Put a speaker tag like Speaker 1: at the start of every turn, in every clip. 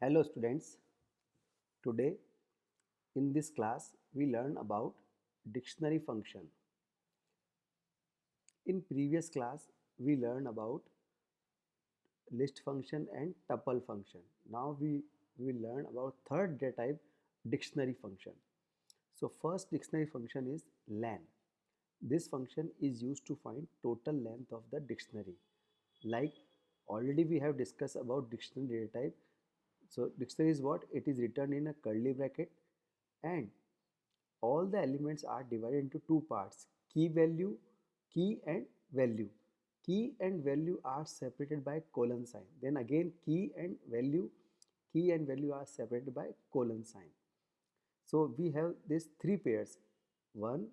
Speaker 1: Hello students, today in this class we learn about dictionary function. In previous class we learned about list function and tuple function. Now we will learn about third data type dictionary function. So first dictionary function is len. This function is used to find total length of the dictionary. Like already we have discussed about dictionary data type. So dictionary is what? It is written in a curly bracket and all the elements are divided into two parts: key and value. Key and value are separated by colon sign. Then again key and value are separated by colon sign. So we have these three pairs: 1,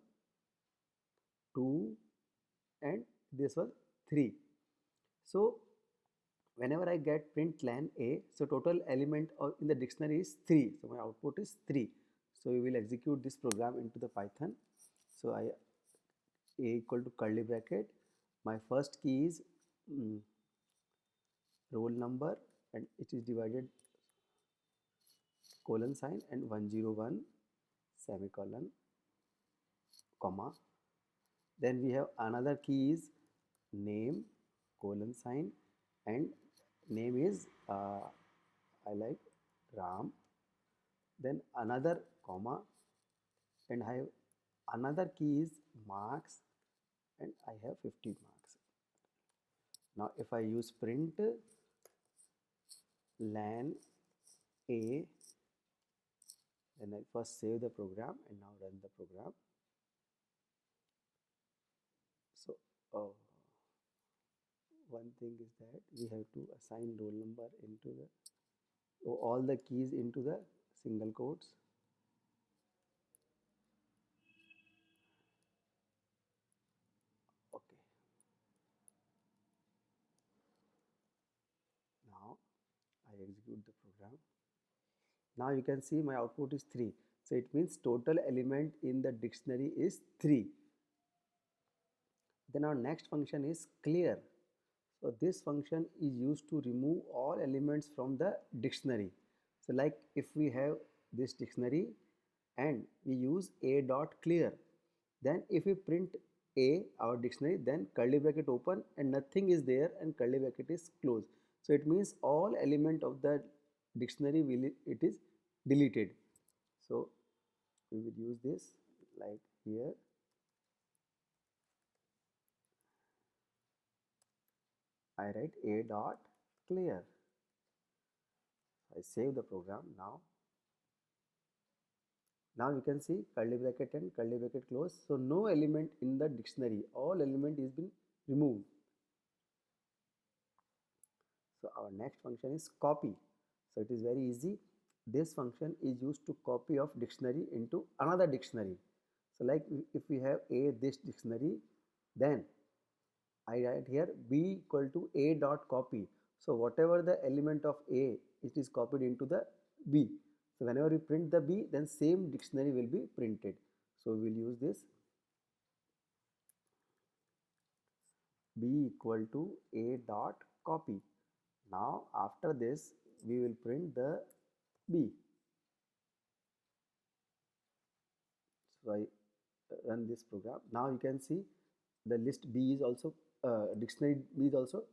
Speaker 1: 2 and this one 3. So whenever I get print len a, so total element in the dictionary is 3. So my output is 3. So we will execute this program into the Python. So I a equal to curly bracket. My first key is mm, roll number and it is divided colon sign and 101 semicolon comma. Then we have another key is name colon sign and name is I like Ram. Then another comma and I have another key is marks and I have 50 marks. Now if I use print len a, then I first save the program and now run the program. So uh, one thing is that we have to assign roll number into the all the keys into the single quotes. Okay, now I execute the program. Now you can see my output is 3. So it means total element in the dictionary is 3. Then our next function is clear. So this function is used to remove all elements from the dictionary. So like if we have this dictionary and we use a dot clear, then if we print a our dictionary, then curly bracket open and nothing is there and curly bracket is closed. So it means all element of the dictionary will it is deleted. So we will use this like here. I write a dot clear. I save the program now. Now you can see curly bracket and curly bracket close. So no element in the dictionary, all element is been removed. So our next function is copy. So it is very easy. This function is used to copy of dictionary into another dictionary. So like if we have a this dictionary, then I write here b equal to a dot copy. So whatever the element of a, it is copied into the b. So whenever we print the b, then same dictionary will be printed. So we will use this b equal to a dot copy. Now after this we will print the b. So I run this program. Now you can see the list b is also dictionary b is also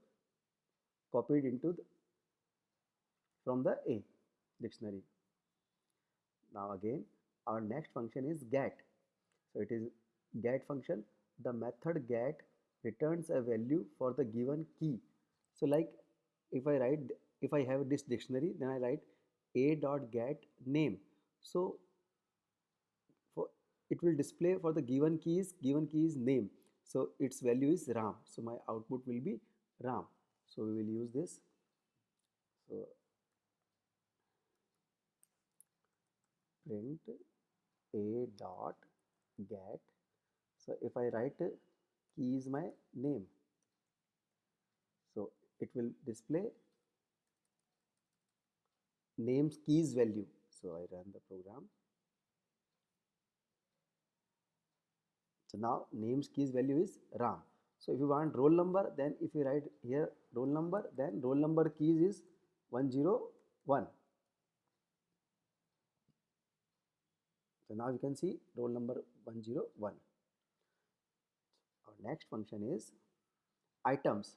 Speaker 1: copied into from the a dictionary. Now again our next function is get. So it is get function. The method get returns a value for the given key. So like if I write, if I have this dictionary, then I write a dot get name. So for it will display for the given key is name. So its value is Ram. So my output will be Ram. So we will use this. So print a dot get. So if I write key is my name, so it will display names keys value. So I run the program. So now names keys value is Ram. So if you want roll number, then if you write here roll number, then roll number keys is 101. So now you can see roll number 101. Our next function is items.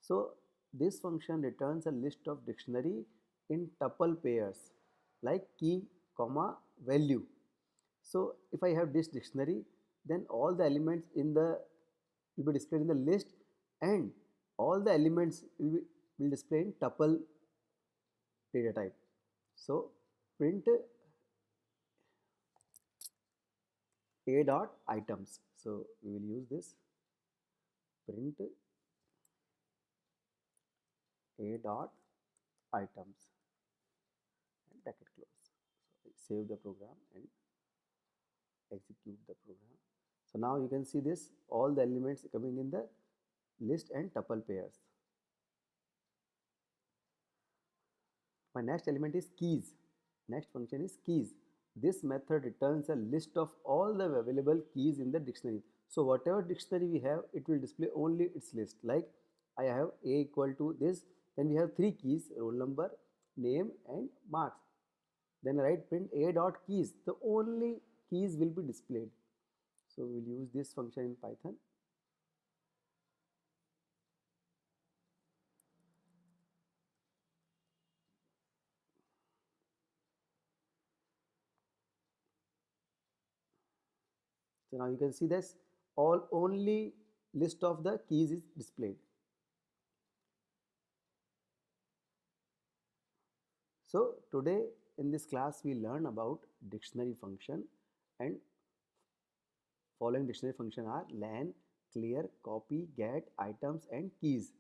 Speaker 1: So this function returns a list of dictionary in tuple pairs like key, comma, value. So if I have this dictionary, then all the elements in the will be displayed in the list, and all the elements will display in tuple data type. So print a dot items. So we will use this print a dot items and bracket close. So I save the program and execute the program. So now you can see this all the elements coming in the list and tuple pairs. My next element is keys. Next function is keys. This method returns a list of all the available keys in the dictionary. So whatever dictionary we have, it will display only its list. Like I have a equal to this, then we have three keys: roll number, name, and marks. Then I write print a dot keys. The only keys will be displayed. So we will use this function in Python. So now you can see this all only list of the keys is displayed. So today in this class we learn about dictionary function, and following dictionary function are len, clear, copy, get, items and keys.